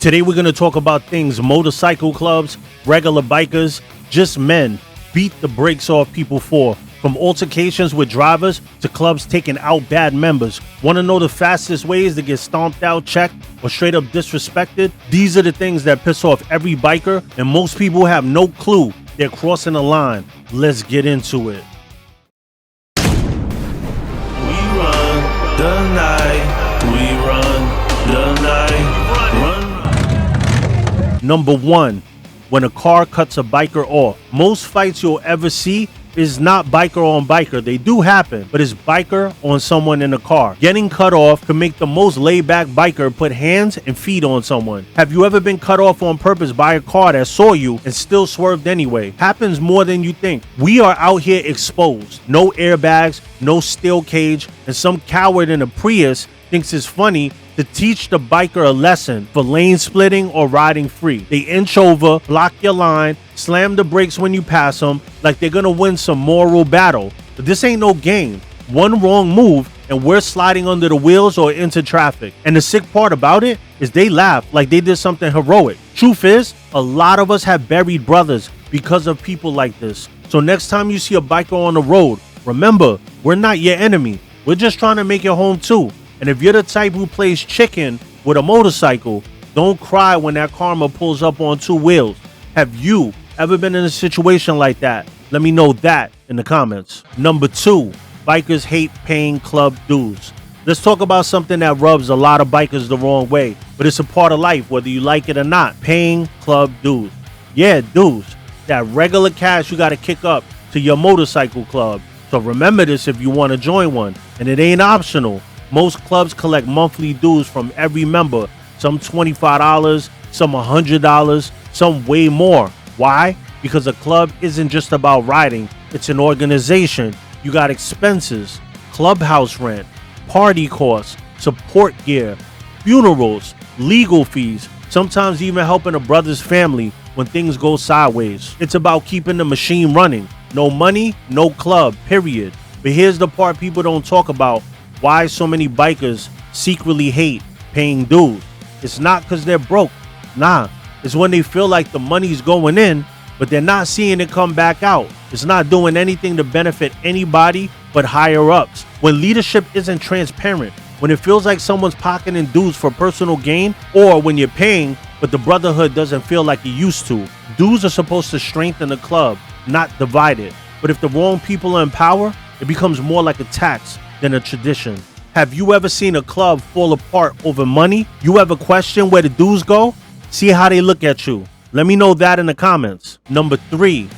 Today we're going to talk about things motorcycle clubs, regular bikers, just men beat the brakes off people for. From altercations with drivers to clubs taking out bad members. Want to know the fastest ways to get stomped out, checked, or straight up disrespected? These are the things that piss off every biker, and most people have no clue they're crossing the line. Let's get into it. We run the night. We run the night. Run. Number 1, when a car cuts a biker off. Most fights you'll ever see is not biker on biker. They do happen, but it's biker on someone in a car. Getting cut off can make the most laid-back biker put hands and feet on someone. Have you ever been cut off on purpose by a car that saw you and still swerved anyway? Happens more than you think. We are out here exposed. No airbags, no steel cage, and some coward in a Prius thinks it's funny to teach the biker a lesson for lane splitting or riding free. They inch over, block your line, slam the brakes when you pass them like they're gonna win some moral battle. But this ain't no game. One wrong move and we're sliding under the wheels or into traffic. And the sick part about it is they laugh like they did something heroic. Truth is, a lot of us have buried brothers because of people like this. So next time you see a biker on the road, remember, we're not your enemy. We're just trying to make it home too. And if you're the type who plays chicken with a motorcycle, don't cry when that karma pulls up on two wheels. Have you ever been in a situation like that? Let me know that in the comments. Number 2, bikers hate paying club dues. Let's talk about something that rubs a lot of bikers the wrong way, but it's a part of life whether you like it or not. Paying club dues. Yeah, dues. That regular cash you got to kick up to your motorcycle club. So remember this if you want to join one, and it ain't optional. Most clubs collect monthly dues from every member, some $25, some $100, some way more. Why? Because a club isn't just about riding, it's an organization. You got expenses, clubhouse rent, party costs, support gear, funerals, legal fees, sometimes even helping a brother's family when things go sideways. It's about keeping the machine running. No money, no club, period. But here's the part people don't talk about. Why so many bikers secretly hate paying dues. It's not because they're broke. Nah, it's when they feel like the money's going in, but they're not seeing it come back out. It's not doing anything to benefit anybody but higher ups. When leadership isn't transparent, when it feels like someone's pocketing dues for personal gain, or when you're paying, but the brotherhood doesn't feel like it used to. Dues are supposed to strengthen the club, not divide it. But if the wrong people are in power, it becomes more like a tax than a tradition. Have you ever seen a club fall apart over money? You ever question where the dues go? See how they look at you. Let me know that in the comments. Number 3,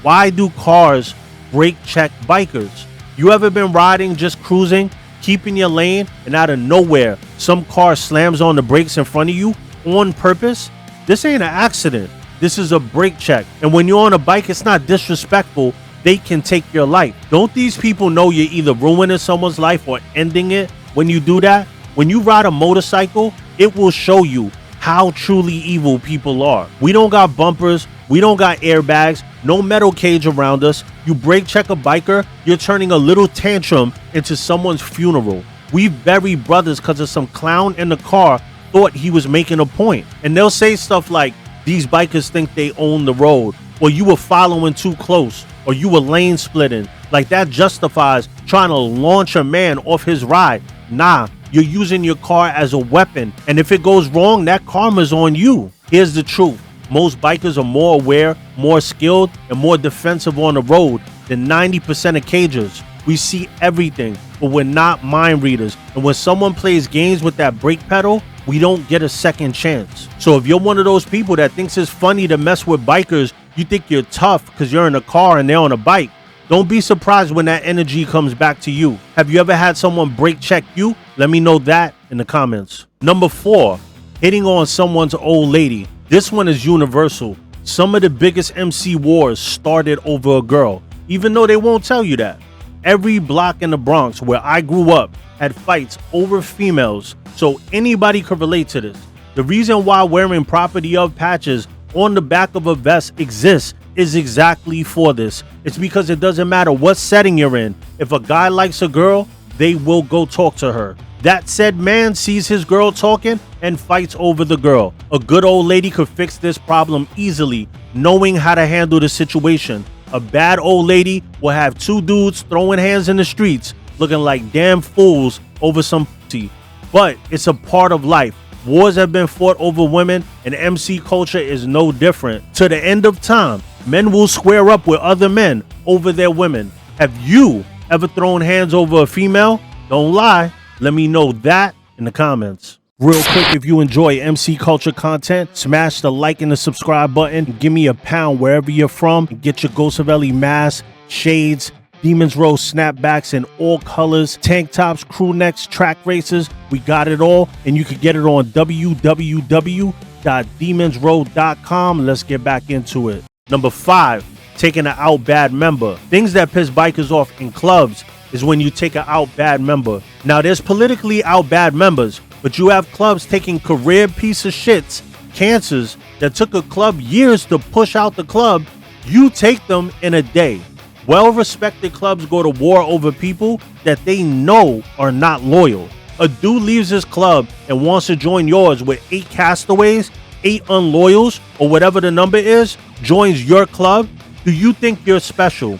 why do cars brake check bikers? You ever been riding, just cruising, keeping your lane, and out of nowhere, some car slams on the brakes in front of you on purpose? This ain't an accident. This is a brake check. And when you're on a bike, it's not disrespectful. They can take your life. Don't these people know you're either ruining someone's life or ending it when you do that? When you ride a motorcycle, it will show you how truly evil people are. We don't got bumpers. We don't got airbags. No metal cage around us. You brake check a biker, you're turning a little tantrum into someone's funeral. We've buried brothers because of some clown in the car thought he was making a point. And they'll say stuff like, these bikers think they own the road, or you were following too close, or you were lane splitting. Like that justifies trying to launch a man off his ride. Nah, you're using your car as a weapon. And if it goes wrong, that karma's on you. Here's the truth. Most bikers are more aware, more skilled, and more defensive on the road than 90% of cagers. We see everything, but we're not mind readers. And when someone plays games with that brake pedal, we don't get a second chance. So if you're one of those people that thinks it's funny to mess with bikers, you think you're tough because you're in a car and they're on a bike, don't be surprised when that energy comes back to you. Have you ever had someone brake check you? Let me know that in the comments. Number 4, hitting on someone's old lady. This one is universal. Some of the biggest MC wars started over a girl, even though they won't tell you that. Every block in the Bronx where I grew up had fights over females, so anybody could relate to this. The reason why wearing property of patches on the back of a vest exists is exactly for this. It's because it doesn't matter what setting you're in. If a guy likes a girl, they will go talk to her. That said man sees his girl talking and fights over the girl. A good old lady could fix this problem easily, knowing how to handle the situation. A bad old lady will have two dudes throwing hands in the streets, looking like damn fools over some pussy. But it's a part of life. Wars have been fought over women, and MC culture is no different. To the end of time, men will square up with other men over their women. Have you ever thrown hands over a female? Don't lie. Let me know that in the comments. Real quick, if you enjoy MC culture content, smash the like and the subscribe button. Give me a pound wherever you're from. Get your Ghostavelli mask, shades, Demons Row snapbacks in all colors, tank tops, crew necks, track races. We got it all, and you can get it on www.demonsrow.com. Let's get back into it. Number 5, taking an out bad member. Things that piss bikers off in clubs is when you take an out bad member. Now, there's politically out bad members, but you have clubs taking career piece of shits, cancers that took a club years to push out the club. You take them in a day. Well-respected clubs go to war over people that they know are not loyal. A dude leaves his club and wants to join yours with 8 castaways, 8 unloyals, or whatever the number is, joins your club. Do you think you're special?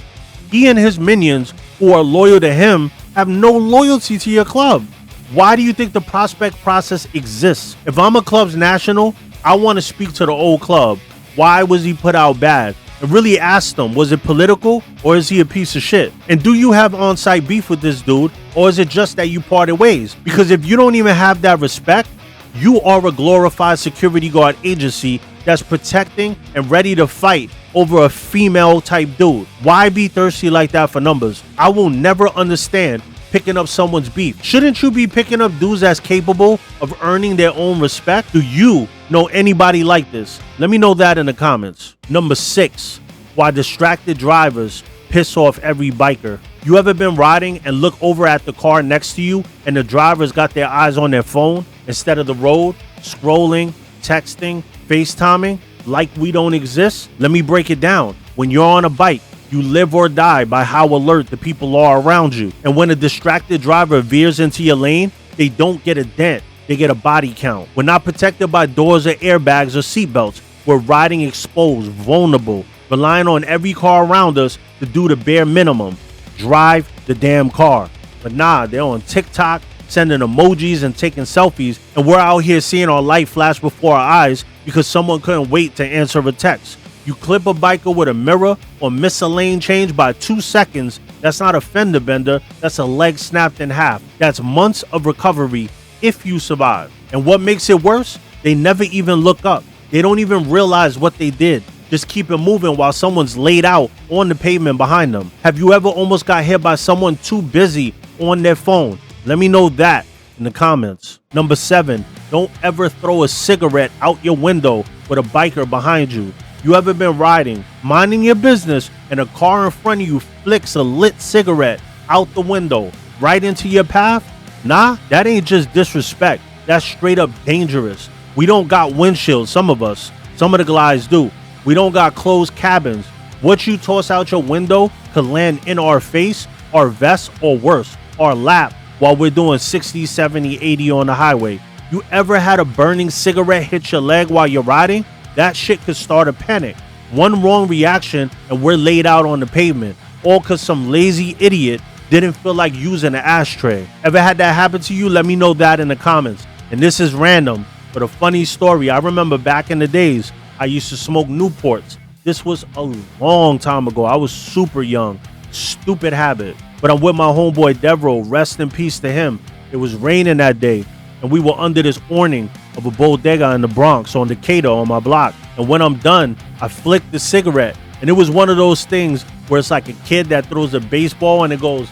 He and his minions who are loyal to him have no loyalty to your club. Why do you think the prospect process exists? If I'm a club's national, I want to speak to the old club. Why was he put out bad? And really ask them, was it political or is he a piece of shit? And do you have on-site beef with this dude, or is it just that you parted ways? Because if you don't even have that respect, you are a glorified security guard agency that's protecting and ready to fight over a female type dude. Why be thirsty like that for numbers? I will never understand picking up someone's beef. Shouldn't you be picking up dudes that's capable of earning their own respect? Do you know anybody like this? Let me know that in the comments. Number 6, why distracted drivers piss off every biker. You ever been riding and look over at the car next to you and the driver's got their eyes on their phone instead of the road, scrolling, texting, FaceTiming like we don't exist? Let me break it down. When you're on a bike, you live or die by how alert the people are around you. And when a distracted driver veers into your lane, they don't get a dent, they get a body count. We're not protected by doors or airbags or seatbelts. We're riding exposed, vulnerable, relying on every car around us to do the bare minimum. Drive the damn car. But nah, they're on TikTok, sending emojis and taking selfies, and we're out here seeing our light flash before our eyes because someone couldn't wait to answer a text. You clip a biker with a mirror or miss a lane change by 2 seconds, that's not a fender bender, that's a leg snapped in half. That's months of recovery if you survive. And what makes it worse? They never even look up. They don't even realize what they did. Just keep it moving while someone's laid out on the pavement behind them. Have you ever almost got hit by someone too busy on their phone? Let me know that in the comments. Number 7, don't ever throw a cigarette out your window with a biker behind you. You ever been riding, minding your business, and a car in front of you flicks a lit cigarette out the window right into your path? Nah, that ain't just disrespect. That's straight up dangerous. We don't got windshields, some of us. Some of the guys do. We don't got closed cabins. What you toss out your window could land in our face, our vest, or worse, our lap while we're doing 60, 70, 80 on the highway. You ever had a burning cigarette hit your leg while you're riding? That shit could start a panic. One wrong reaction and we're laid out on the pavement. All because some lazy idiot didn't feel like using an ashtray. Ever had that happen to you? Let me know that in the comments. And this is random, but a funny story. I remember back in the days, I used to smoke Newports. This was a long time ago. I was super young. Stupid habit. But I'm with my homeboy Devro. Rest in peace to him. It was raining that day, and we were under this awning of a bodega in the Bronx on Decatur on my block. And when I'm done, I flicked the cigarette. And it was one of those things where it's like a kid that throws a baseball and it goes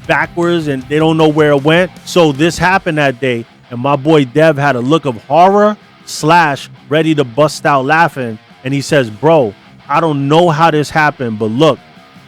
backwards and they don't know where it went. So this happened that day, and my boy Dev had a look of horror / ready to bust out laughing. And he says, bro, I don't know how this happened, but look.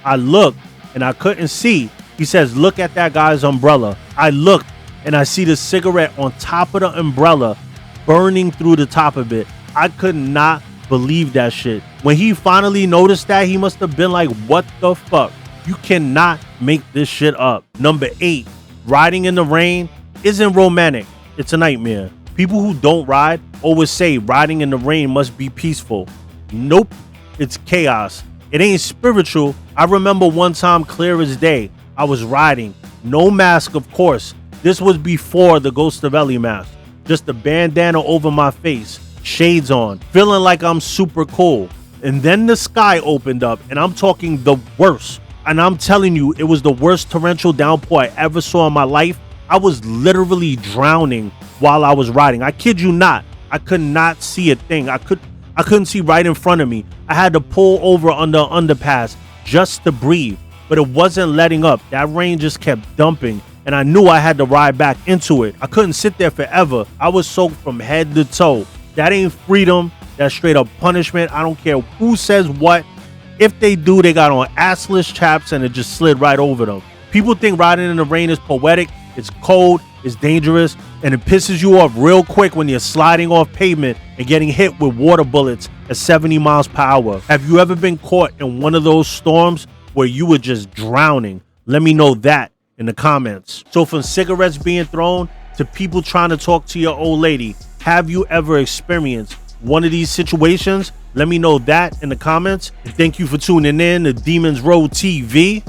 I looked and I couldn't see. He says, look at that guy's umbrella. I looked and I see the cigarette on top of the umbrella burning through the top of it. I could not believe that shit. When he finally noticed that, he must have been like, what the fuck? You cannot make this shit up. Number 8, riding in the rain isn't romantic. It's a nightmare. People who don't ride always say riding in the rain must be peaceful. Nope, it's chaos. It ain't spiritual. I remember one time clear as day. I was riding. No mask, of course. This was before the Ghost of Ellie mask. Just a bandana over my face, shades on, feeling like I'm super cool. And then the sky opened up, and I'm talking the worst. And I'm telling you, it was the worst torrential downpour I ever saw in my life. I was literally drowning while I was riding. I kid you not. I could not see a thing. I couldn't see right in front of me. I had to pull over under an underpass just to breathe. But it wasn't letting up. That rain just kept dumping. And I knew I had to ride back into it. I couldn't sit there forever. I was soaked from head to toe. That ain't freedom. That's straight up punishment. I don't care who says what. If they do, they got on assless chaps and it just slid right over them. People think riding in the rain is poetic. It's cold, it's dangerous, and it pisses you off real quick when you're sliding off pavement and getting hit with water bullets at 70 miles per hour. Have you ever been caught in one of those storms where you were just drowning? Let me know that in the comments. So from cigarettes being thrown to people trying to talk to your old lady, have you ever experienced one of these situations? Let me know that in the comments. And thank you for tuning in to Demons Road TV,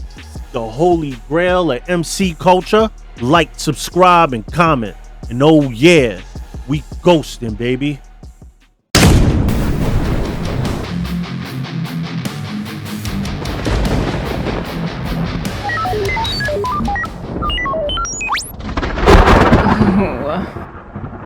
the holy grail of MC culture. Like, subscribe, and comment. And oh yeah, we ghosting, baby.